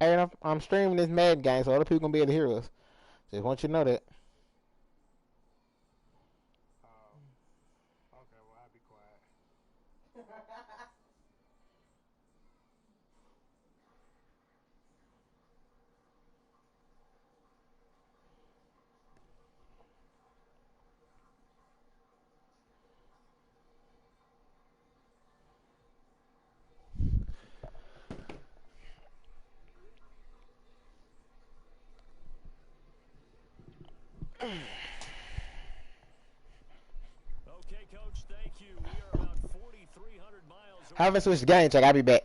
Hey, I'm streaming this Madden game, so other people gonna be able to hear us. Just want you to know that. Okay, well, I'll be quiet. Okay, Coach, thank you. We are about 4,300 miles away. Have a switch the game check. I'll be back.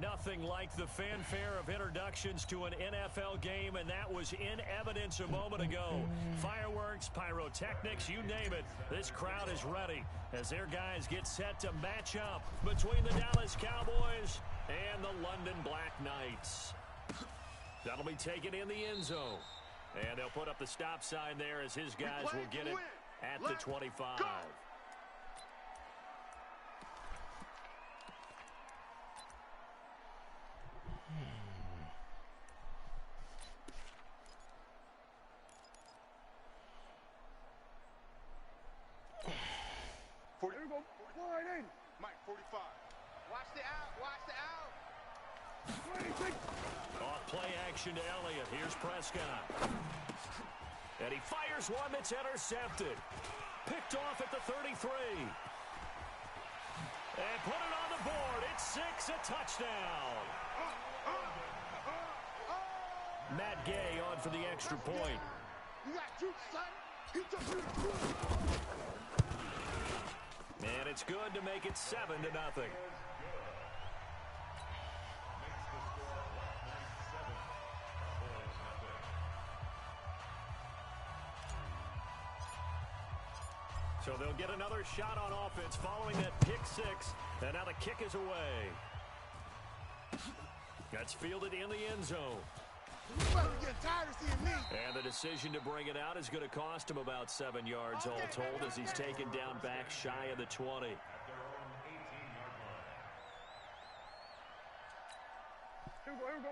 Nothing like the fanfare of introductions to an NFL game, and that was in evidence a moment ago. Fireworks, pyrotechnics, you name it. This crowd is ready as their guys get set to match up between the Dallas Cowboys and the London Black Knights. That'll be taken in the end zone. And they'll put up the stop sign there as his guys will get it at the 25. Here we go. Line in. Mike, 45. Watch the out. Watch the out. Off play action to Elliott. Here's Prescott. And he fires one that's intercepted. Picked off at the 33. And put it on the board. It's 6, a touchdown. Matt Gay on for the extra point. You got juice, son. He took you. And it's good to make it 7-0. So they'll get another shot on offense following that pick 6. And now the kick is away. That's fielded in the end zone. And the decision to bring it out is going to cost him about 7 yards all told as he's taken down back shy of the 20.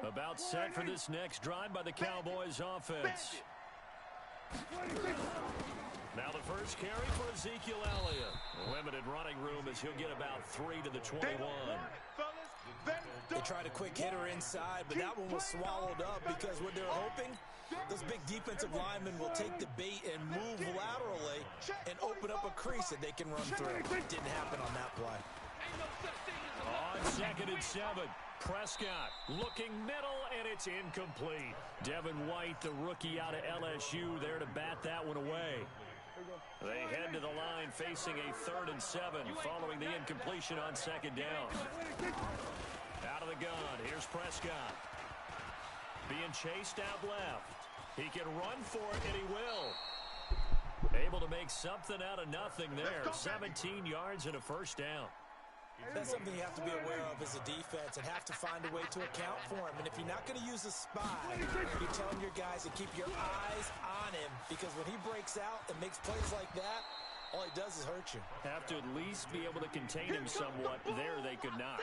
About set for this next drive by the Cowboys offense. Now the first carry for Ezekiel Elliott. Limited running room as he'll get about 3 to the 21. They tried a quick hitter inside, but that one was swallowed up because what they're hoping, those big defensive linemen will take the bait and move laterally and open up a crease that they can run through. It didn't happen on that play. On 2nd and 7, Prescott looking middle, and it's incomplete. Devin White, the rookie out of LSU, there to bat that one away. They head to the line facing a 3rd and 7 following the incompletion on 2nd down. Out of the gun, here's Prescott. Being chased out left. He can run for it, and he will. Able to make something out of nothing there. 17 yards and a first down. That's something you have to be aware of as a defense and have to find a way to account for him. And if you're not going to use a spy, you're telling your guys to keep your eyes on him because when he breaks out and makes plays like that, all he does is hurt you. Have to at least be able to contain him somewhat. There they could not.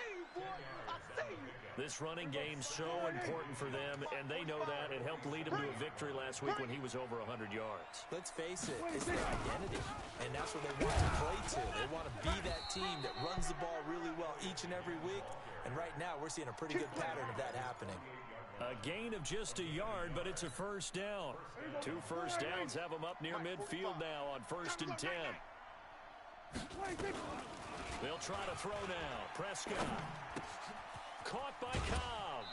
This running game so important for them, and they know that. It helped lead them to a victory last week when he was over 100 yards. Let's face it, it's their identity, and that's what they want to play to. They want to be that team that runs the ball really well each and every week, and right now we're seeing a pretty good pattern of that happening. A gain of just a yard, but it's a first down. 2 first downs have them up near midfield now on 1st and 10. They'll try to throw now. Prescott. Caught by Cobb.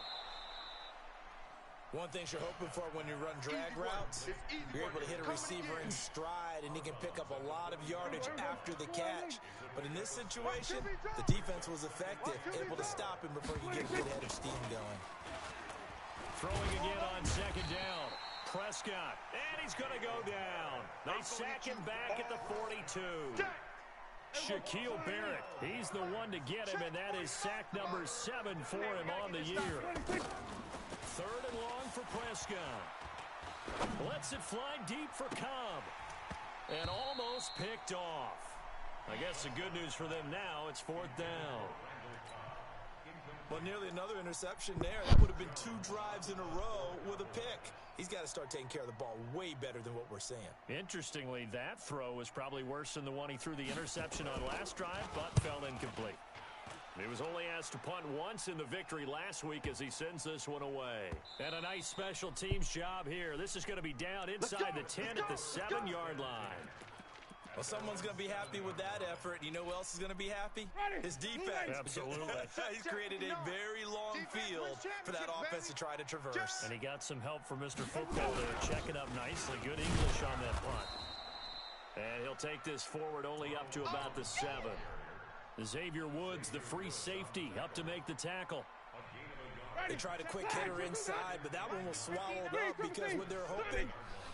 One thing you're hoping for when you run drag routes, you're able to hit a receiver in stride, and he can pick up a lot of yardage after the catch. But in this situation, the defense was effective, able to stop him before he could get a good head of steam going. Throwing again on 2nd down. Prescott, and he's going to go down. They sack him back at the 42. Shaquille Barrett, he's the one to get him, and that is sack number 7 for him on the year. 3rd and long for Prescott. Lets it fly deep for Cobb. And almost picked off. I guess the good news for them now, it's 4th down. Well, nearly another interception there. That would have been 2 drives in a row with a pick. He's got to start taking care of the ball way better than what we're seeing. Interestingly, that throw was probably worse than the one he threw the interception on last drive, but fell incomplete. He was only asked to punt once in the victory last week as he sends this one away. And a nice special teams job here. This is going to be down inside the 10 at the 7-yard line. Well, someone's going to be happy with that effort. You know who else is going to be happy? His defense. Absolutely. He's created a very long field for that offense to try to traverse. And he got some help from Mr. Football there, checking up nicely. Good English on that punt. And he'll take this forward only up to about the 7. Xavier Woods, the free safety, up to make the tackle. They tried a quick hitter inside, but that one was swallowed up because what they're hoping,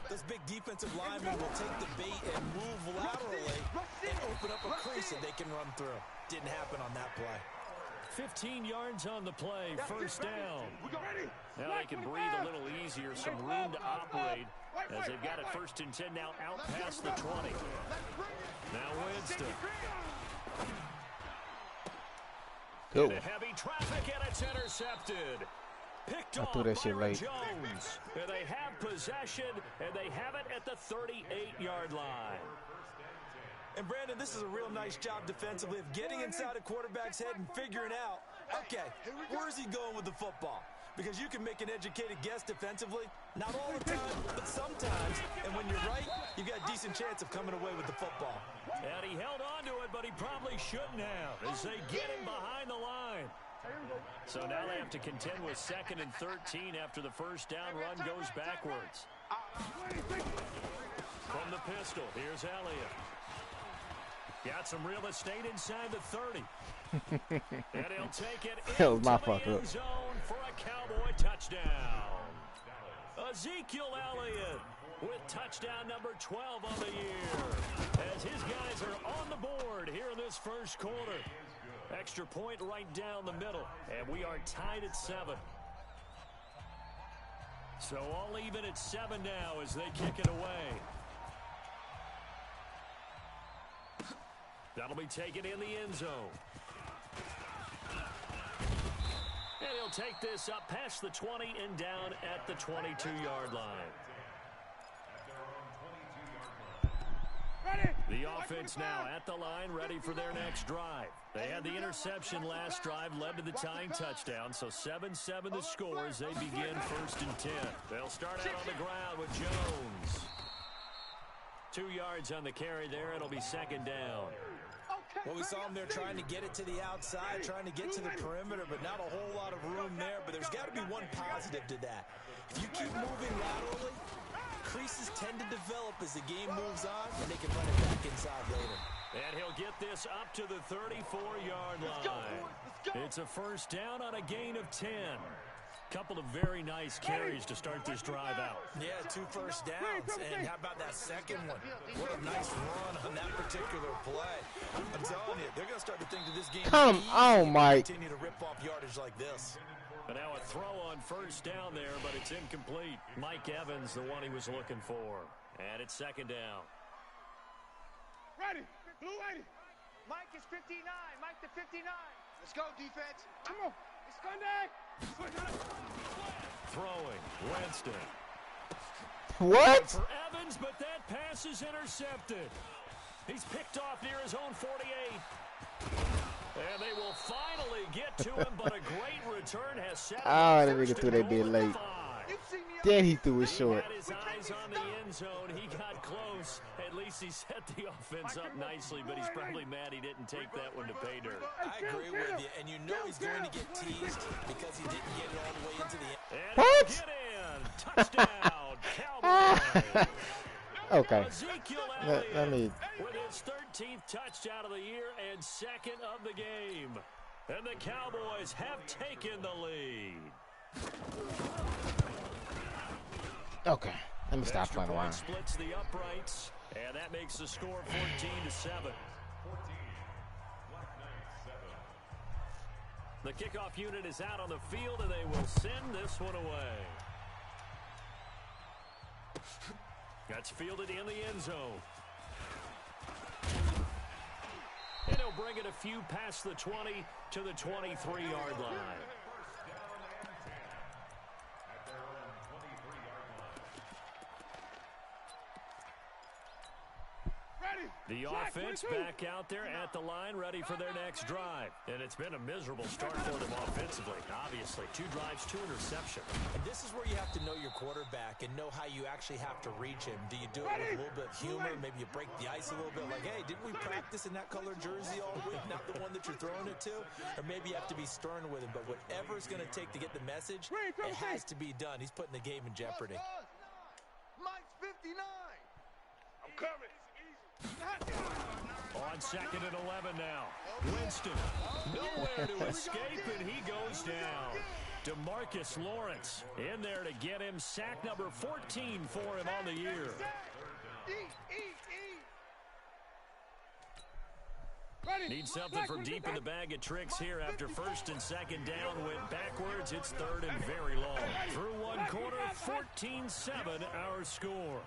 those big defensive linemen will take the bait and move laterally and open up a crease that they can run through. Didn't happen on that play. 15 yards on the play, 1st down. Now they can breathe a little easier, some room to operate as they've got it 1st and 10 now out past the 20. Now Winston. Cool. Into heavy traffic, and it's intercepted. Picked off threw that shit Byron late. Jones. And they have possession, and they have it at the 38-yard line. And, Brandon, this is a real nice job defensively of getting inside a quarterback's head and figuring out, okay, where's he going with the football? Because you can make an educated guess defensively, not all the time, but sometimes. And when you're right, you've got a decent chance of coming away with the football. And he held on to it, but he probably shouldn't have as they get him behind the line. So now they have to contend with 2nd and 13 after the 1st down run goes backwards. From the pistol, here's Elliott. Got some real estate inside the 30. And he'll take it That was my into fuck the up. end zone for a Cowboy touchdown. Ezekiel Elliott with touchdown number 12 on the year. As his guys are on the board here in this 1st quarter. Extra point right down the middle. And we are tied at 7. So all even at 7 now as they kick it away. That'll be taken in the end zone. And he'll take this up past the 20 and down at the 22-yard line. The offense now at the line, ready for their next drive. They had the interception last drive, led to the tying touchdown, so 7-7 the score as they begin 1st and 10. They'll start out on the ground with Jones. 2 yards on the carry there. It'll be 2nd down. Well, we saw him there trying to get it to the outside, trying to get to the perimeter, but not a whole lot of room there. But there's got to be one positive to that. If you keep moving laterally, creases tend to develop as the game moves on, and they can run it back inside later. And he'll get this up to the 34-yard line. It's a 1st down on a gain of 10. Couple of very nice carries to start this drive out. Yeah, 2 first downs. And how about that second one? What a nice run on that particular play. I'm telling you, they're going to start to think that this game Come on, Mike. Continue to rip off yardage like this. But now a throw on 1st down there, but it's incomplete. Mike Evans, the one he was looking for. And it's 2nd down. Ready. Blue 80. Mike is 59. Mike to 59. Let's go, defense. Come on. It's Sunday. Throwing, Winston. What? For Evans, but that pass is intercepted. He's picked off near his own 48. And they will finally get to him, but a great return has set Oh, up that nigga 1st threw and that bit goal at late. 5. Then he threw it He short. had his eyes on the end zone. He got close. At least he set the offense up nicely, but he's probably mad he didn't take that one to pay dirt. I agree with you, and you know he's going to get teased because he didn't get it all the way into the end. And What? get in. Touchdown, Cowboys. Okay. Ezekiel Let Elliott me. with his 13th touchdown of the year and 2nd of the game. And the Cowboys have taken the lead. Okay. Let me stop Extra playing point around. splits the uprights, and that makes the score 14-7. The kickoff unit is out on the field, and they will send this one away. That's fielded in the end zone. And he'll bring it a few past the 20 to the 23-yard line. The offense back out there at the line, ready for their next drive. And it's been a miserable start for them offensively. Obviously, 2 drives, 2 interceptions. And this is where you have to know your quarterback and know how you actually have to reach him. Do you do it with a little bit of humor? Maybe you break the ice a little bit. Like, hey, didn't we practice in that color jersey all week, not the one that you're throwing it to? Or maybe you have to be stern with him. But whatever it's going to take to get the message, it has to be done. He's putting the game in jeopardy. Mike's 59. I'm coming. On 2nd and 11 now. Winston, nowhere to escape, and he goes down. DeMarcus Lawrence in there to get him sack number 14 for him on the year. Need something from deep in the bag of tricks here after 1st and 2nd down went backwards. It's 3rd and very long. Through one quarter, 14-7 our score.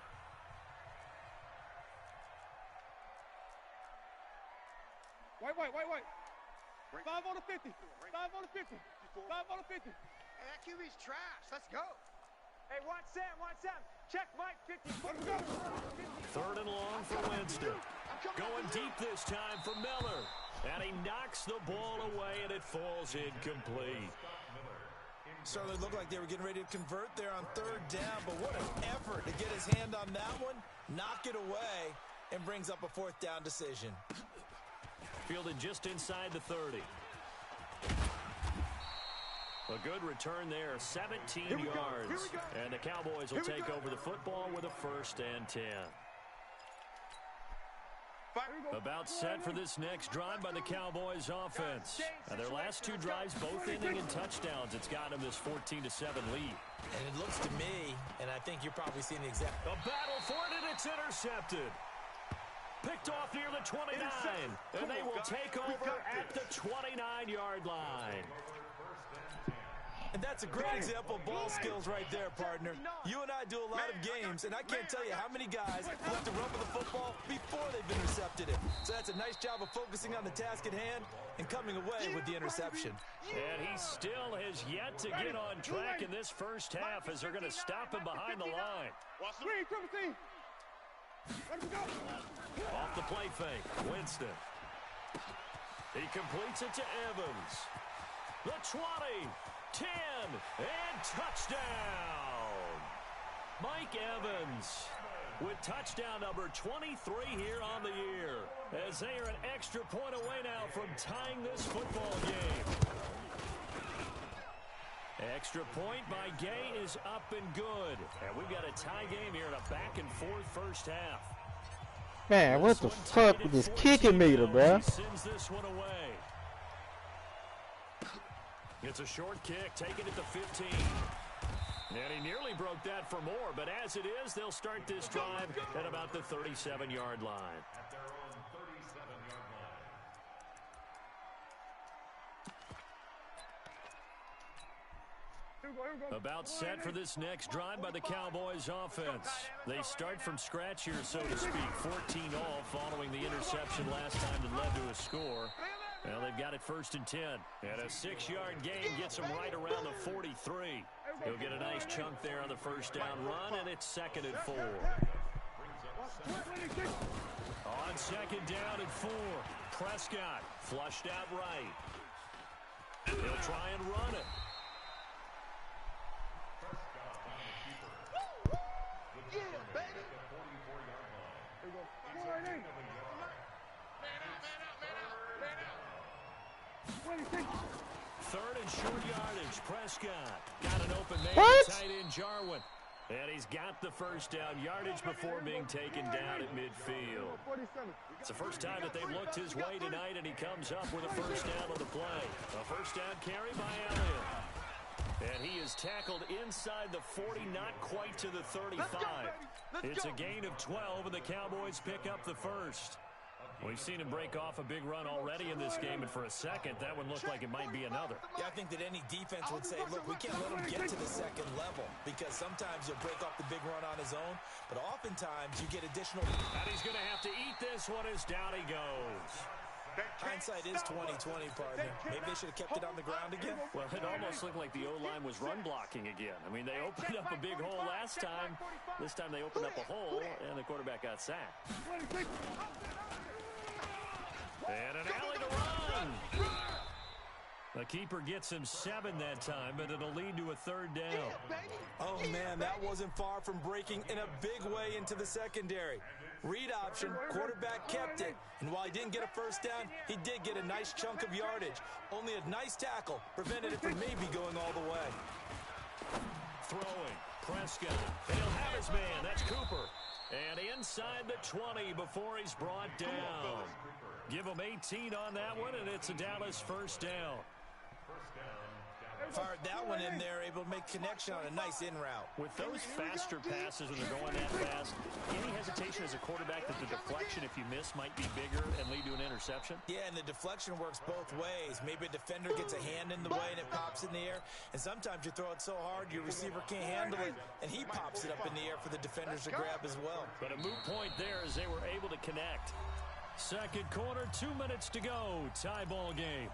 Wait. 5 on the 50. 5 on the 50. 5 on the 50. Hey, that QB's trash. Let's go. Hey, watch Sam. Check Mike, 50. Let's go. 3rd and long for Winston. Going deep this time for Miller. And he knocks the ball away, and it falls incomplete. Certainly looked like they were getting ready to convert there on 3rd down, but what an effort to get his hand on that one, knock it away, and brings up a 4th down decision. Fielded just inside the 30. A good return there, 17 yards. And the Cowboys will take over the football with a 1st and 10. About set for this next drive by the Cowboys offense. And their last 2 drives both ending in touchdowns. It's got them this 14-7 lead. And it looks to me, and I think you're probably seeing the exact... A battle for it, and it's intercepted. Picked off near the 29, and they will take over at the 29-yard line. And that's a great example of ball skills right there, partner. You and I do a lot of games, and I can't tell you how many guys like to run with the football before they've intercepted it. So that's a nice job of focusing on the task at hand and coming away with the interception. And he still has yet to get on track in this first half as they're going to stop him behind the line. Off the play fake, Winston. He completes it to Evans. The 20, 10, and touchdown. Mike Evans with touchdown number 23 here on the year, as they are an extra point away now from tying this football game. Extra point by Gay is up and good. And we've got a tie game here in a back-and-forth first half. Man, what the fuck with this kicking meter, bro? Sends this one away. It's a short kick, taken at the 15. And he nearly broke that for more, but as it is, they'll start this drive at about the 37-yard line. About set for this next drive by the Cowboys offense. They start from scratch here, so to speak. 14 all following the interception last time that led to a score. Well, they've got it 1st and 10. And a 6-yard gain gets them right around the 43. He'll get a nice chunk there on the first down run, and it's 2nd and 4. On 2nd down and 4, Prescott flushed out right. He'll try and run it. Third and short yardage. Prescott got an open man. Tight end Jarwin. And he's got the first down yardage before being taken down at midfield. It's the first time that they've looked his way tonight, and he comes up with a first down on the play. A first down carry by Elliott. And he is tackled inside the 40, not quite to the 35. It's a gain of 12, and the Cowboys pick up the first. We've seen him break off a big run already in this game, and for a second, that one looked like it might be another. Yeah, I think that any defense would say, look, we can't let him get to the second level because sometimes he'll break off the big run on his own, but oftentimes you get additional. And he's going to have to eat this one as down he goes. Hindsight is 20/20, partner. Maybe they should have kept it on the ground again. Well, it almost looked like the O-line was run blocking again. I mean, they opened up a big hole last time. This time they opened up a hole, and the quarterback got sacked. And an alley to run. The keeper gets him 7 that time, but it'll lead to a 3rd down. Oh, man, that wasn't far from breaking in a big way into the secondary. Read option, quarterback kept it, and while he didn't get a first down, he did get a nice chunk of yardage. Only a nice tackle prevented it from maybe going all the way. Throwing, Prescott. He'll have his man, that's Cooper. And inside the 20 before he's brought down. Give him 18 on that one, and it's a Dallas 1st down. Fired that one in there, able to make connection on a nice in route. With those faster passes when they're going that fast, any hesitation as a quarterback that the deflection, if you miss, might be bigger and lead to an interception? Yeah, and the deflection works both ways. Maybe a defender gets a hand in the way and it pops in the air, and sometimes you throw it so hard your receiver can't handle it, and he pops it up in the air for the defenders to grab as well. But a moot point there as they were able to connect. Second quarter, 2 minutes to go. Tie ball game.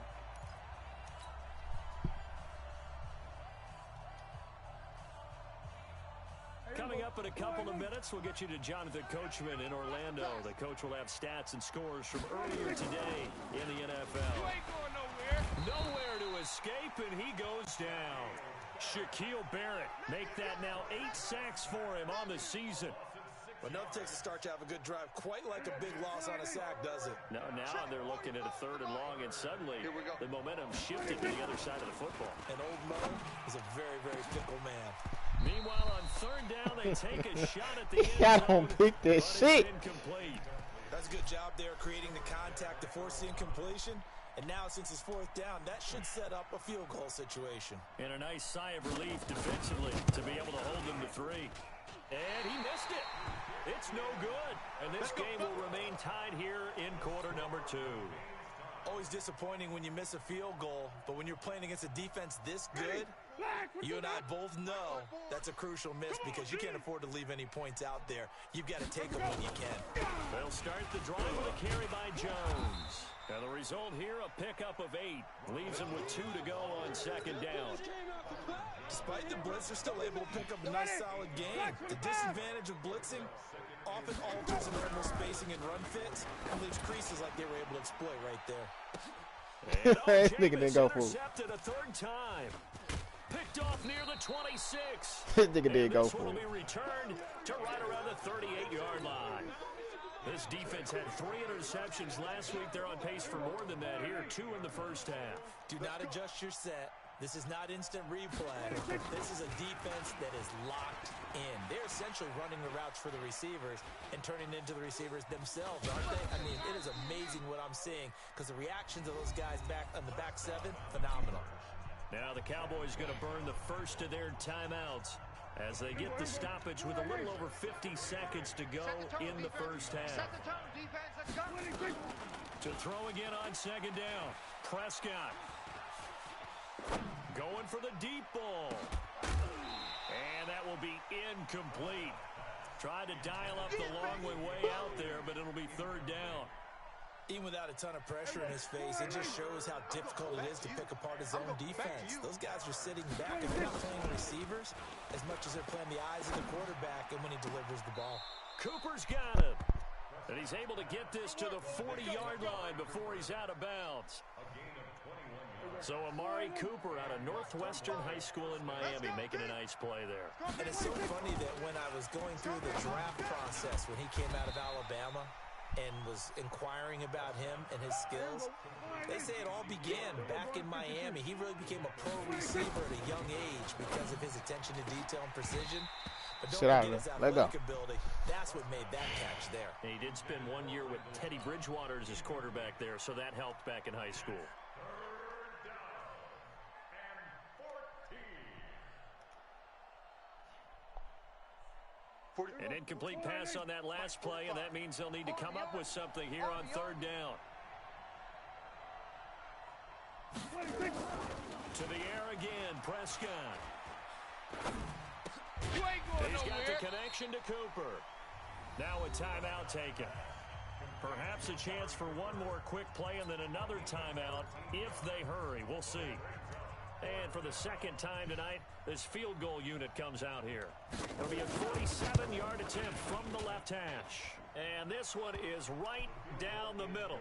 Coming up in a couple of minutes, we'll get you to Jonathan Coachman in Orlando. The coach will have stats and scores from earlier today in the NFL. You ain't going nowhere. Nowhere to escape, and he goes down. Shaquille Barrett make that now 8 sacks for him on the season. But enough takes a start to have a good drive, quite like a big loss on a sack, does it? Now they're looking at a 3rd and long, and suddenly the momentum shifted to the other side of the football. And old Mo is a very, very fickle man. Meanwhile, on 3rd down, they take a shot at the end Y'all zone, don't pick that but shit. it's incomplete. That's a good job there creating the contact to force the incompletion. And now, since it's 4th down, that should set up a field goal situation. And a nice sigh of relief defensively to be able to hold them to 3. And he missed it. It's no good. And this game will remain tied here in quarter number 2. Always disappointing when you miss a field goal, but when you're playing against a defense this good, you and I both know that's a crucial miss because you can't afford to leave any points out there. You've got to take them when you can. They'll start the drive with a carry by Jones. And the result here, a pickup of 8. Leaves them with 2 to go on 2nd down. Despite the blitz, they're still able to pick up a nice solid game. The disadvantage of blitzing often alters normal spacing and run fits and leaves creases like they were able to exploit right there. And Nigga didn't go for it. intercepted a 3rd time. Picked off near the 26. This nigga did go This for one will it. be returned to right around the 38-yard line. This defense had 3 interceptions last week. They're on pace for more than that here, 2 in the 1st half. Do not adjust your set. This is not instant replay. This is a defense that is locked in. They're essentially running the routes for the receivers and turning into the receivers themselves, aren't they? I mean, it is amazing what I'm seeing because the reactions of those guys back on the back 7, phenomenal. Now the Cowboys going to burn the first of their timeouts as they get the stoppage with a little over 50 seconds to go in the 1st half. To throw again on 2nd down. Prescott going for the deep ball. And that will be incomplete. Tried to dial up the long one way out there, but it'll be 3rd down. Even without a ton of pressure in his face, it just shows how difficult it is to pick apart his own defense. Those guys are sitting back and they're not playing receivers as much as they're playing the eyes of the quarterback and when he delivers the ball. Cooper's got him. And he's able to get this to the 40-yard line before he's out of bounds. So Amari Cooper out of Northwestern High School in Miami making a nice play there. And it's so funny that when I was going through the draft process when he came out of Alabama and was inquiring about him and his skills, they say it all began back in Miami. He really became a pro receiver at a young age because of his attention to detail and precision. But don't forget his athletic ability. That's what made that catch there. And he did spend 1 year with Teddy Bridgewater as his quarterback there, so that helped back in high school. An incomplete pass on that last play, and that means they'll need to come up with something here on third down. To the air again, Prescott. He's got the connection to Cooper. Now a timeout taken. Perhaps a chance for one more quick play and then another timeout if they hurry. We'll see. And for the second time tonight, this field goal unit comes out here. It'll be a 47-yard attempt from the left hash. And this one is right down the middle.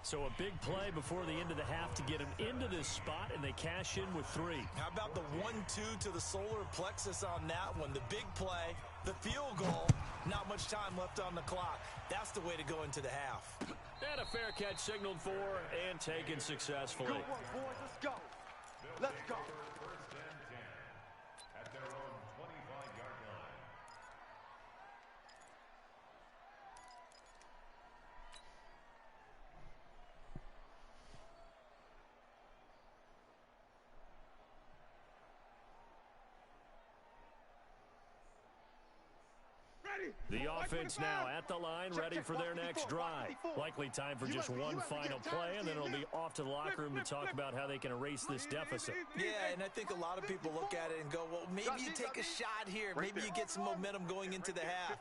So a big play before the end of the half to get him into this spot, and they cash in with 3. How about the 1-2 to the solar plexus on that one? The big play, the field goal, not much time left on the clock. That's the way to go into the half. And a fair catch signaled for and taken successfully. Good work, boys. Let's go. Let's go. At their own 25-yard line. The offense now at the line, ready for their next drive. Likely time for just one final play, and then it'll be off to the locker room to talk about how they can erase this deficit. Yeah, and I think a lot of people look at it and go, well, maybe you take a shot here. Maybe you get some momentum going into the half.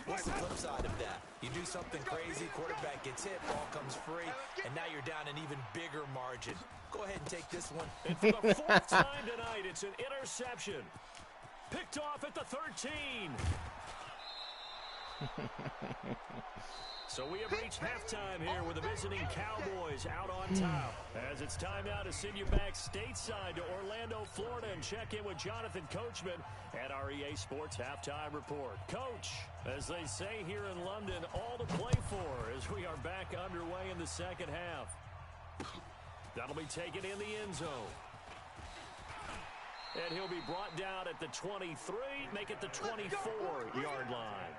What's the flip side of that? You do something crazy, quarterback gets hit, ball comes free, and now you're down an even bigger margin. Go ahead and take this one. And for the 4th time tonight, it's an interception. Picked off at the 13. So we have reached halftime here with the visiting Cowboys out on top. As it's time now to send you back stateside to Orlando, Florida, and check in with Jonathan Coachman at our EA Sports Halftime Report. Coach, as they say here in London, all to play for as we are back underway in the second half. That'll be taken in the end zone. And he'll be brought down at the 23, make it the 24-yard line.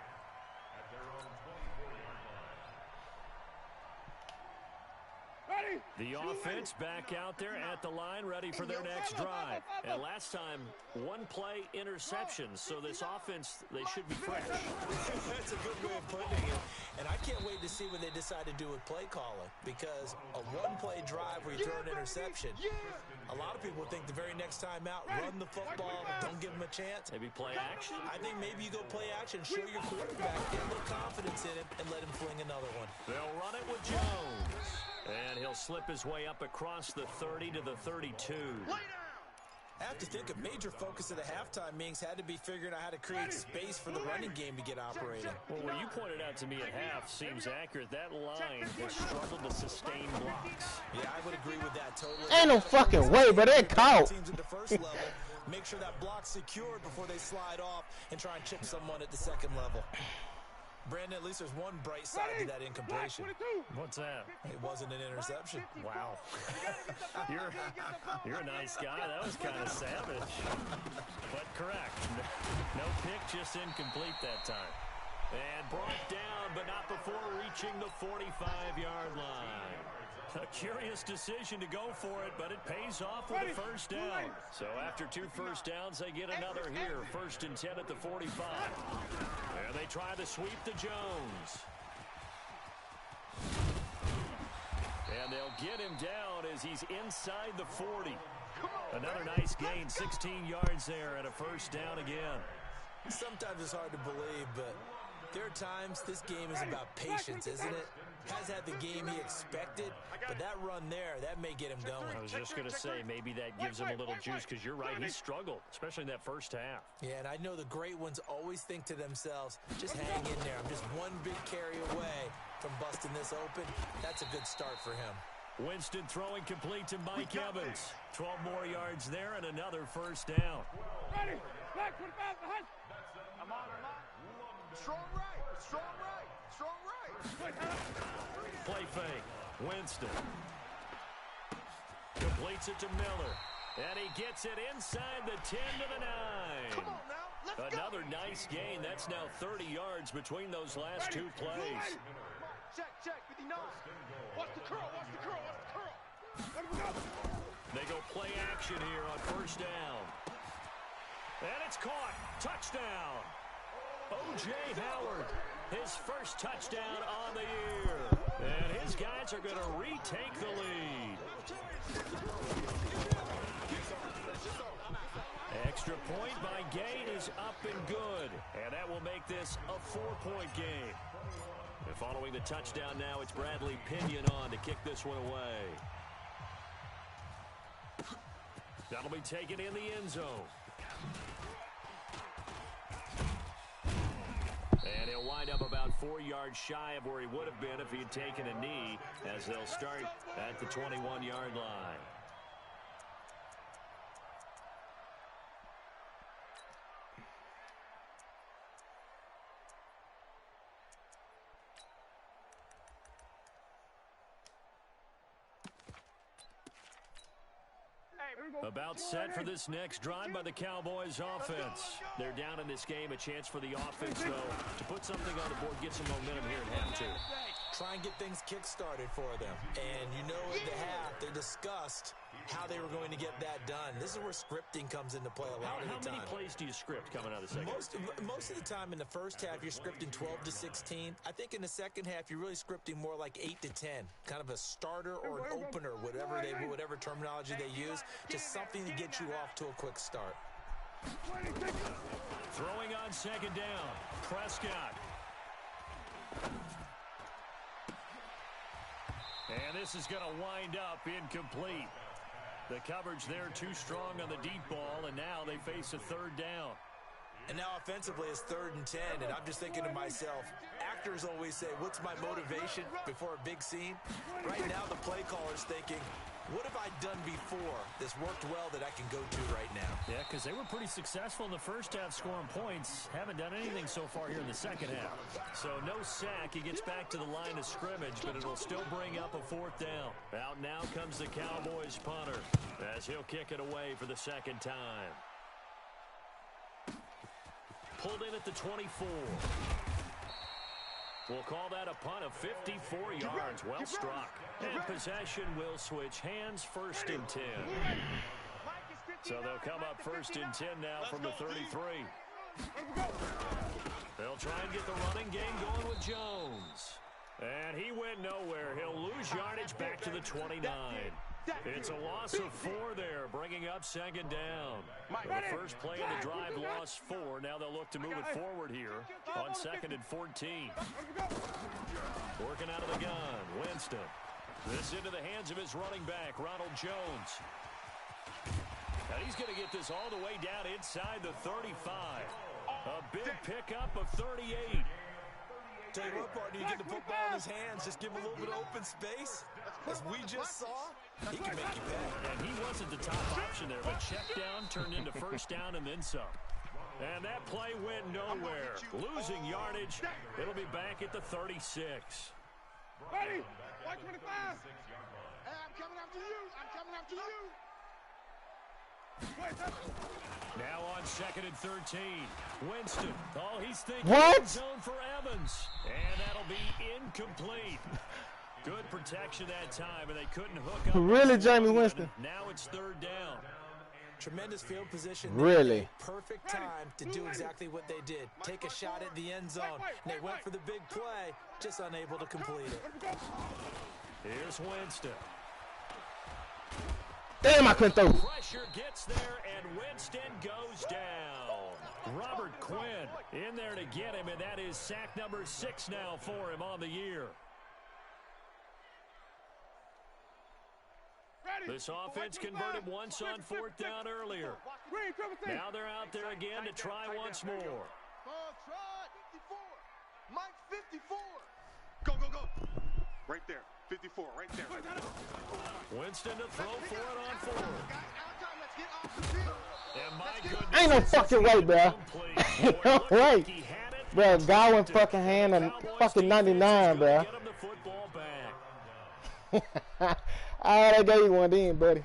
The offense back out there at the line, ready for their next drive. And last time, one play interception, so this offense, they should be fresh. That's a good way of putting it. And I can't wait to see what they decide to do with play calling, because a one-play drive where you throw an interception, a lot of people think the very next time out, run the football, don't give them a chance. Maybe play action? I think maybe you go play action, show your quarterback, get a little confidence in him, and let him fling another one. They'll run it with Jones. And he'll slip his way up across the 30 to the 32. I have to think a major focus of the halftime meetings had to be figuring out how to create space for the running game to get operating. Well, what you pointed out to me at half seems accurate. That line has struggled to sustain blocks. Yeah, I would agree with that totally. Ain't no fucking way, but they caught. Teams at the first level, make sure that block's secured before they slide off and try and chip someone at the second level. Brandon, at least there's one bright side to that incompletion. What's that? It wasn't an interception. Wow. You're a nice guy. That was kind of savage. But correct. No pick, just incomplete that time. And brought down, but not before reaching the 45-yard line. A curious decision to go for it, but it pays off with a first down. So after 2 first downs, they get another here. 1st and 10 at the 45. And they try to sweep to Jones. And they'll get him down as he's inside the 40. Another nice gain, 16 yards there and a first down again. Sometimes it's hard to believe, but there are times this game is about patience, isn't it? Has had the game he expected, but that run there, that may get him going. I was just going to say, maybe that gives him a little juice, because you're right, he struggled, especially in that first half. Yeah, and I know the great ones always think to themselves, just hang in there. I'm just one big carry away from busting this open. That's a good start for him. Winston throwing complete to Mike Evans. 12 more yards there and another first down. Ready. Back, 25 behind. I'm on. Strong right. Strong right. Strong right. Play fake. Winston. Completes it to Miller. And he gets it inside the 10 to the 9. Come on now. Let's Another go. nice gain. That's now 30 yards between those last 2 plays. Check. 59. Watch the curl. Let him go. They go play action here on first down. And it's caught. Touchdown. O.J. Howard, his first touchdown on the year. And his guys are going to retake the lead. Extra point by Gain is up and good. And that will make this a 4-point game. And following the touchdown now, it's Bradley Pinion on to kick this one away. That'll be taken in the end zone. And he'll wind up about 4 yards shy of where he would have been if he had taken a knee, as they'll start at the 21-yard line. About set for this next drive by the Cowboys offense. They're down in this game. A chance for the offense, though, to put something on the board, get some momentum here at half two. Try and get things kick-started for them. And you know at the half, they discussed how they were going to get that done. This is where scripting comes into play a lot of the time. How many plays do you script coming out of the second? Most of the time in the first half, you're scripting 12 to 16. I think in the second half, you're really scripting more like 8 to 10. Kind of a starter or an opener, whatever terminology they use. Just something to get you off to a quick start. Throwing on second down, Prescott. And this is going to wind up incomplete. The coverage there too strong on the deep ball, and now they face a third down. And now offensively it's 3rd and 10, and I'm just thinking to myself, actors always say, what's my motivation before a big scene? Right now the play caller's thinking, what have I done before that's worked well that I can go to right now? Yeah, because they were pretty successful in the first half scoring points. Haven't done anything so far here in the second half. So no sack. He gets back to the line of scrimmage, but it'll still bring up a 4th down. Out now comes the Cowboys punter as he'll kick it away for the second time. Pulled in at the 24. We'll call that a punt of 54 yards. Well struck. And possession will switch hands, 1st and 10. So they'll come up 1st and 10 now from the 33. They'll try and get the running game going with Jones. And he went nowhere. He'll lose yardage back to the 29. It's a loss of 4 there, bringing up second down. The first play of the drive lost 4. Now they'll look to move it forward here on 2nd and 14. Working out of the gun, Winston. This into the hands of his running back, Ronald Jones. And he's going to get this all the way down inside the 35. A big pickup of 38. Tell you what, partner, you get the football in his hands, just give him a little bit of open space. As we just saw, he can make you pay. And he wasn't the top option there, but check down turned into 1st down and then some. And that play went nowhere. Losing yardage. It'll be back at the 36. Ready? 125. Hey, I'm coming after you. I'm coming after you. Now on 2nd and 13. Winston. All he's thinking What? zone for Evans. And that'll be incomplete. Good protection that time, and they couldn't hook up. Really, Jamie Winston? Now it's 3rd down. Tremendous field position. Really? Perfect time to do exactly what they did. Take a shot at the end zone. And they went for the big play, just unable to complete it. Here's Winston. Damn, I couldn't throw. Pressure gets there, and Winston goes down. Robert Quinn in there to get him, and that is sack number 6 now for him on the year. This offense converted once on 4th down earlier. Now they're out there again to try once more. Try 54. Mike 54. Go, go, go. Right there. 54, right there. Winston to throw for it on 4. Let's get off the field. And my goodness, Ain't no fucking way, bro. Ain't no way. Bro, Godwin fucking hand and fucking 99, bro. Get him the football back. I gave you one in, buddy.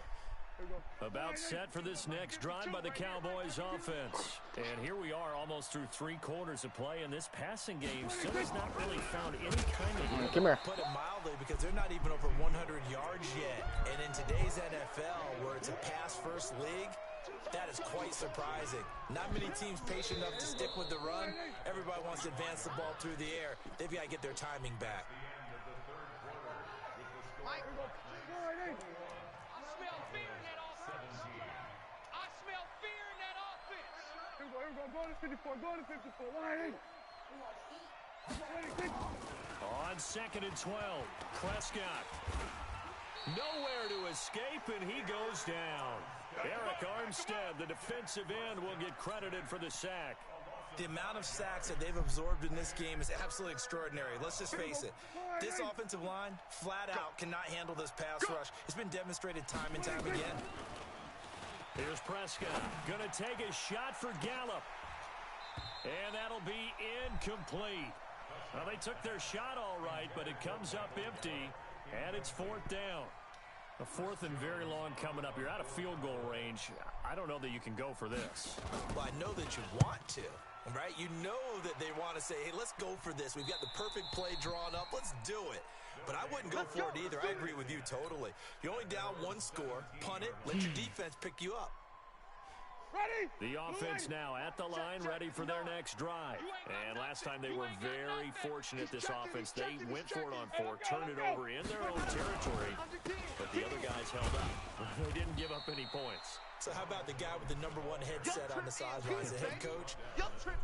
About set for this next drive by the Cowboys offense. And here we are almost through 3 quarters of play, and this passing game still has not really found any kind of... Come here. Put it mildly, because they're not even over 100 yards yet. And in today's NFL, where it's a pass-first league, That is quite surprising. Not many teams patient enough to stick with the run. Everybody wants to advance the ball through the air. They've got to get their timing back. Mike. I smell fear in that offense. I smell fear in that offense. Here we go. Go to 54. Go to 54. Wide. On 2nd and 12, Prescott. Nowhere to escape, and he goes down. Eric Armstead, the defensive end, will get credited for the sack. The amount of sacks that they've absorbed in this game is absolutely extraordinary. Let's just face it. This offensive line, flat out, cannot handle this pass rush. It's been demonstrated time and time again. Here's Prescott. Going to take a shot for Gallup. And that'll be incomplete. Well, they took their shot all right, but it comes up empty, and it's 4th down. A 4th and very long coming up. You're out of field goal range. I don't know that you can go for this. Well, I know that you want to, right? You know that they want to say, hey, let's go for this. We've got the perfect play drawn up. Let's do it. But I wouldn't go for it either. I agree with you totally. You're only down 1 score. Punt it. Let your defense pick you up. The offense now at the line, ready for their next drive. And last time they were very fortunate, this offense. They went for it on 4, turned it over in their own territory, but the other guys held up. They didn't give up any points. So how about the guy with the #1 headset on the sidelines, the head coach?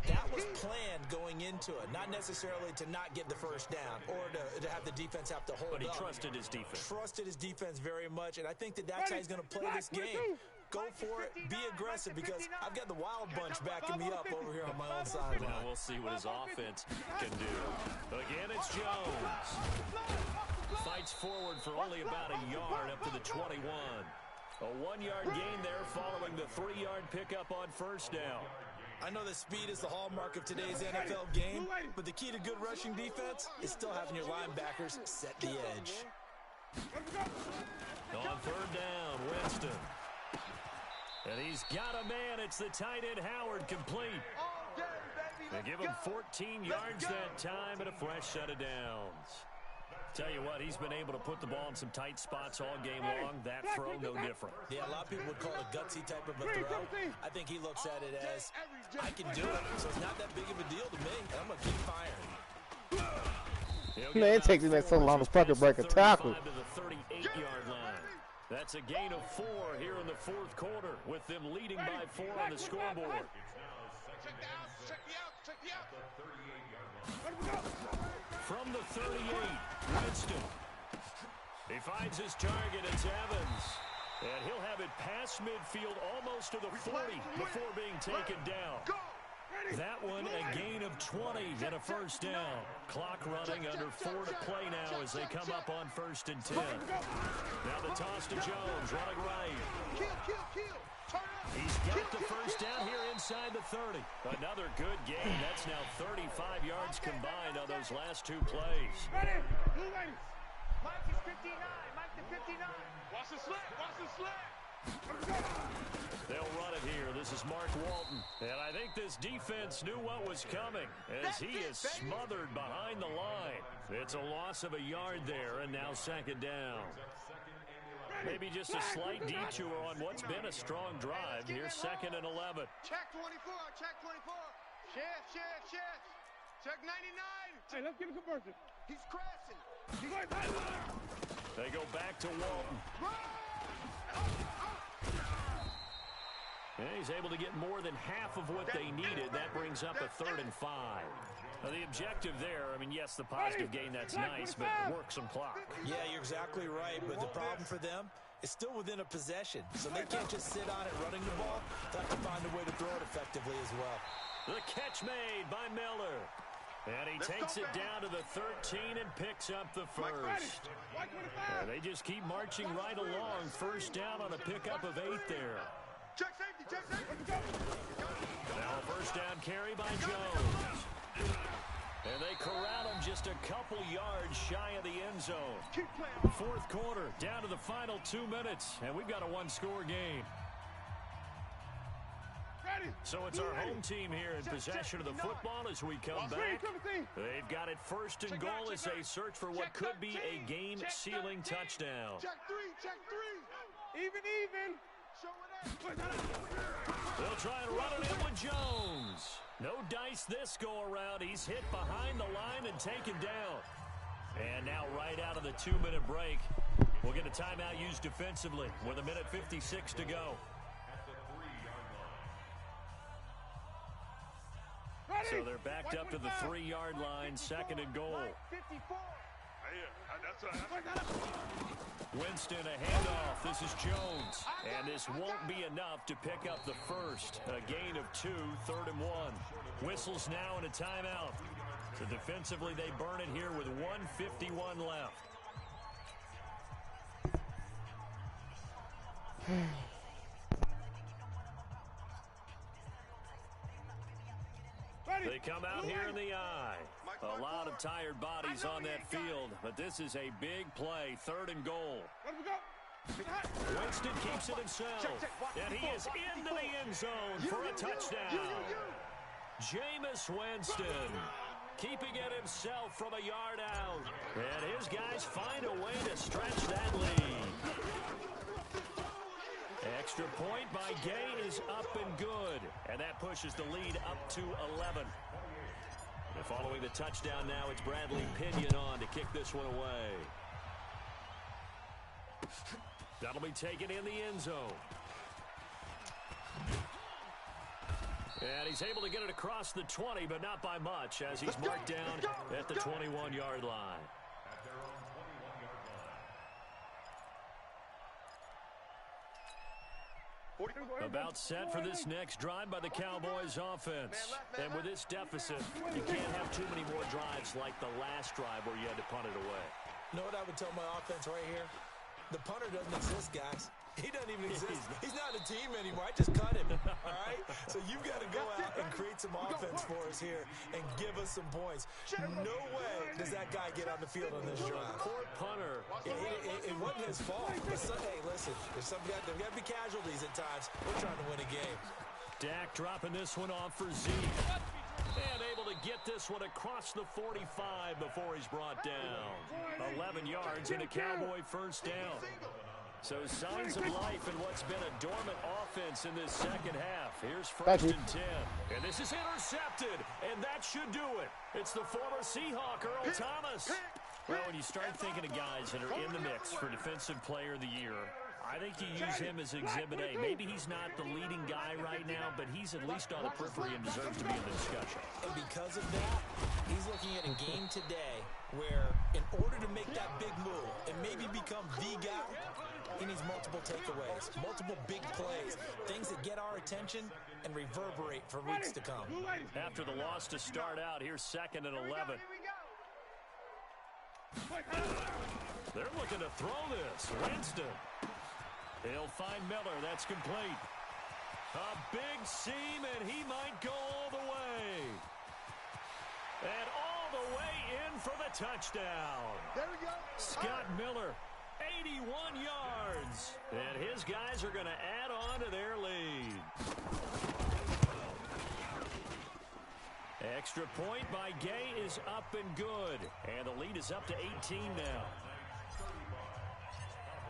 That was planned going into it, not necessarily to not get the first down or to have the defense have to hold up. But he trusted his defense. Trusted his defense very much, and I think that's how he's going to play this game. Go for it, be aggressive, because I've got the wild bunch backing me up over here on my own sideline. Now we'll see what his offense can do. Again, it's Jones. Fights forward for only about a yard up to the 21. A 1-yard gain there following the 3-yard pickup on 1st down. I know that speed is the hallmark of today's NFL game, but the key to good rushing defense is still having your linebackers set the edge. On 3rd down, Winston. And he's got a man. It's the tight end, Howard, complete. They give him 14 yards that time and a fresh set of downs. Tell you what, he's been able to put the ball in some tight spots all game long. That throw, no different. Yeah, a lot of people would call it a gutsy type of a throw. I think he looks at it as, I can do it, so it's not that big of a deal to me, and I'm going to keep firing. Man, it takes him that so long to fucking break a tackle. To the 38-yard line. That's a gain of 4 here in the 4th quarter, with them leading by 4 on the scoreboard. Check the out. From the 38, Winston. He finds his target. It's Evans. And he'll have it past midfield almost to the 40 before being taken down. That one, a gain of 20 and a first down. Clock running, under 4 to play now as they come up on 1st and 10. Now the toss to Jones, running right. He's got the first down here inside the 30. Another good game. That's now 35 yards combined on those last 2 plays. Ready. Blue ladies. Mike is 59. Mike the 59. Watch the slap. Watch the slap. They'll run it here. This is Mark Walton. And I think this defense knew what was coming as he is smothered behind the line. It's a loss of a yard there, and now 2nd down. Maybe just a slight detour on what's been a strong drive. Here's 2nd and 11. Check 24. Check 24. Shift. Check 99. Hey, let's get a conversion. He's crashing. They go back to Walton. And he's able to get more than half of what they needed. That brings up a 3rd and 5. Now, the objective there, I mean, yes, the positive gain, that's nice, but work some clock. Yeah, you're exactly right, but the problem for them is still within a possession, so they can't just sit on it running the ball. They have to find a way to throw it effectively as well. The catch made by Miller. And he takes it down to the 13 and picks up the first. They just keep marching right along. First down on a pickup of 8 there. Check safety. Now a first down carry by Jones. And they corral him just a couple yards shy of the end zone. 4th quarter, down to the final 2 minutes, and we've got a 1-score game. So it's our home team here in possession of the football as we come back. They've got it 1st and goal as they search for what could be a game-sealing touchdown. Check 3. Even. They'll try and run it in with Jones. No dice this go-around. He's hit behind the line and taken down. And now right out of the 2-minute break, we'll get a timeout used defensively with 1:56 to go. So they're backed up to the 3-yard line, 2nd and goal. Winston, a handoff. This is Jones. And this won't be enough to pick up the first. A gain of 2, 3rd and 1. Whistles now and a timeout. So defensively, they burn it here with 1:51 left. They come out here in the eye. A lot of tired bodies on that field, but this is a big play, 3rd and goal. Winston keeps it himself, and he is into the end zone for a touchdown. Jameis Winston keeping it himself from a yard out, and his guys find a way to stretch that lead. Extra point by Gay is up and good, and that pushes the lead up to 11. And following the touchdown now, it's Bradley Pinion on to kick this one away. That'll be taken in the end zone. And he's able to get it across the 20, but not by much, as he's marked down at the 21-yard line. About set for this next drive by the Cowboys offense. And with this deficit, you can't have too many more drives like the last drive where you had to punt it away. You know what I would tell my offense right here? The punter doesn't exist, guys. He doesn't even exist. He's not a team anymore. I just cut him, all right? So you've got to go out and create some offense for us here and give us some points. No way does that guy get on the field on this drive. Poor punter. It wasn't his fault. Hey, listen, there's got to be casualties at times. We're trying to win a game. Dak dropping this one off for Zeke. And able to get this one across the 45 before he's brought down. 11 yards and a Cowboy first down. So signs of life in what's been a dormant offense in this second half. Here's 1st and 10. And this is intercepted. And that should do it. It's the former Seahawk, Earl Thomas. Well, when you start thinking of guys that are in the mix for Defensive Player of the Year, I think you use him as Exhibit A. Maybe he's not the leading guy right now, but he's at least on the periphery and deserves to be in the discussion. And because of that, he's looking at a game today where in order to make that big move and maybe become the guy, he needs multiple takeaways, multiple big plays, things that get our attention and reverberate for weeks to come. After the loss to start out, here's 2nd and 11. They're looking to throw this. Winston. He'll find Miller. That's complete. A big seam, and he might go all the way. And all the way in for the touchdown. There we go. Scott Miller, 81 yards. And his guys are going to add on to their lead. Extra point by Gay is up and good. And the lead is up to 18 now.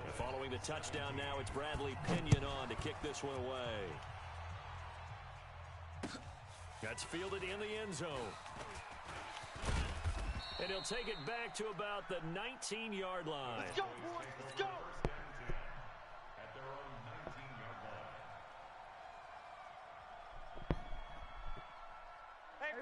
And following the touchdown now, it's Bradley Pinion on to kick this one away. That's fielded in the end zone. And he'll take it back to about the 19-yard line. Let's go, boys. Let's go. At their own 19-yard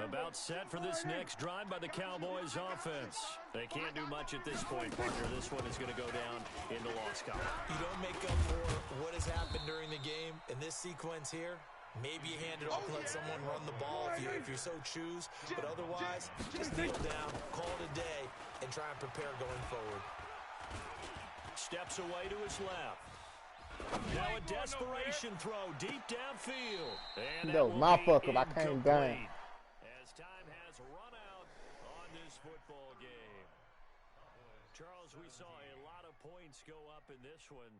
line. About set for this next drive by the Cowboys offense. They can't do much at this point, partner. This one is going to go down in the loss column. You don't make up for what has happened during the game in this sequence here. Maybe you hand it off and let someone run the ball if you so choose. But otherwise, just kneel down, call it a day, and try and prepare going forward. Steps away to his left. Now a desperation throw deep downfield. And No, my fuck up. I came down. As time has run out on this football game. Charles, we saw a lot of points go up in this one.